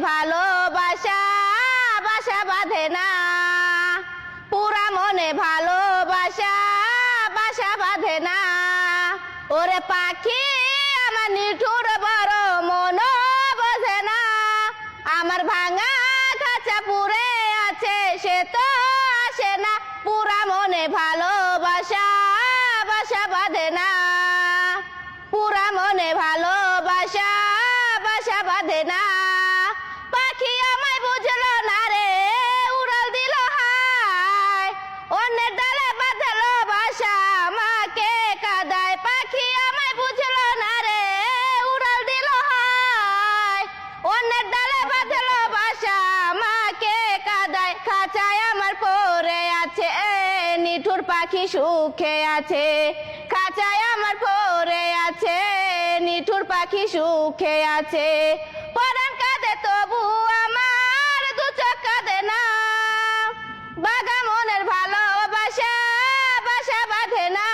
ভালোবাসা বাসা বাঁধে না, পুরা মনে ভালোবাসা বাসা বাঁধে না। ওরে পাখি আমার নিঠুর বড় মন বোঝে না, আমার ভাঙা খাঁচা পুরে আছে সে তো আসে না, পুরা মনে ভালোবাসা বাসা বাঁধে না, পুরা মনে ভালোবাসা বাসা বাঁধে না। পাখি আমায় বুঝলো না রে, উড়াল দিল হায়, অন্যের ডালে বাঁধলো বাসা আমাকে কাদায়। পাখি আমায় বুঝলো না রে, উড়াল দিল হায়, অন্যের ডালে বাঁধলো বাসা আমাকে কাদায়। খাঁচায় আমার পড়ে আছে নিঠুর পাখি সুখে আছে, খাঁচায় আমার পড়ে আছে নিঠুর পাখি সুখে আছে। পরাণ কাঁদে তবু আমার দু চোখ কাঁদে না, বাঘা মনের ভালোবাসা বাসা বাঁধে না।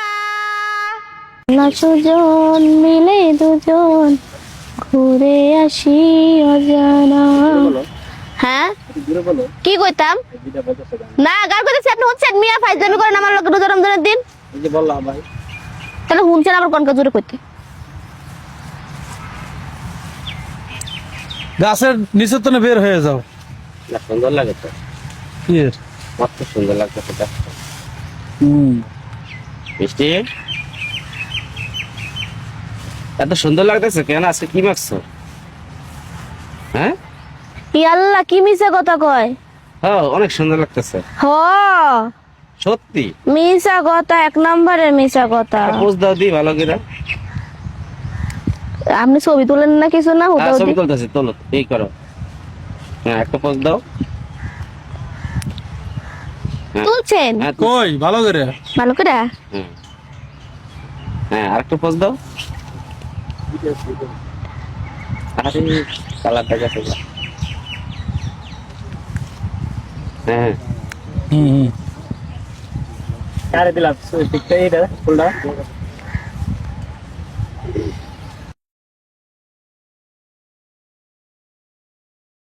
সুজন মিলে দুজন ঘুরে আসি অজানা। হ্যাঁ কি কইতাম না, গান কইতেছি আপনি হচ্ছেন মিয়া ফাইজলামি করেন আমার লোক রোজা রমজানের দিন। তাহলে শুনছেন আবার কনকা জোরে কইতে। গাছের নিচে তো না বের হয়ে যাও। না সুন্দর লাগে তো, কত সুন্দর লাগতেছে গাছটা। মিষ্টি এত সুন্দর লাগতেছে কেন? আজকে কি মাখছো? হ্যাঁ আল্লাহ কি মিছা কথা কয়। হ্যাঁ অনেক সুন্দর লাগতেছে হ সত্যি। মিছা কথা, এক নম্বরের মিছা কথা। পোজ দাও দি ভালো করে। আপনি ছবি তুলেন না কিছু না? হ্যাঁ ছবি তুলতেছি, তোলো এই করো। হ্যাঁ একটা পোজ দাও। তুলছেন হ্যাঁ কই ভালো করে ভালো করে। হ্যাঁ আরেকটা পোজ দাও। আরে কালারটা গেছে। হ্যাঁ হুম কারে দিলাম সুইটটা, এটা ফুলটা